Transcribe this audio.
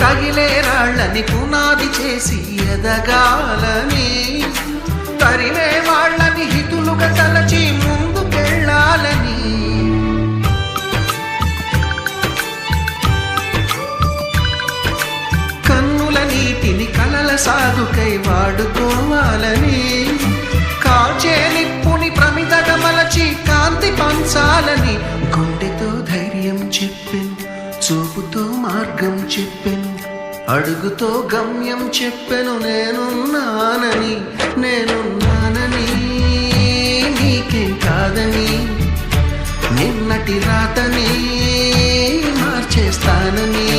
తగిలే రాళ్ళని పునాది చేసి ఎదగాలని, తరిమే వాళ్ళని హితులుగా తలచి ముందుకెళ్ళాలని, కన్నుల నీటిని కలల సాగుకై వాడుకోవాలని, కాచే నిప్పుని ప్రమిదగా మలచి కాంతి పంచాలని, గుండెతో ధైర్యం చెప్పెను, చూపుతో మార్గం చెప్పెను, అడుగుతో గమ్యం చెప్పెను, నేనున్నానని నీకేం కాదని, నిన్నటి రాతని మార్చేస్తానని.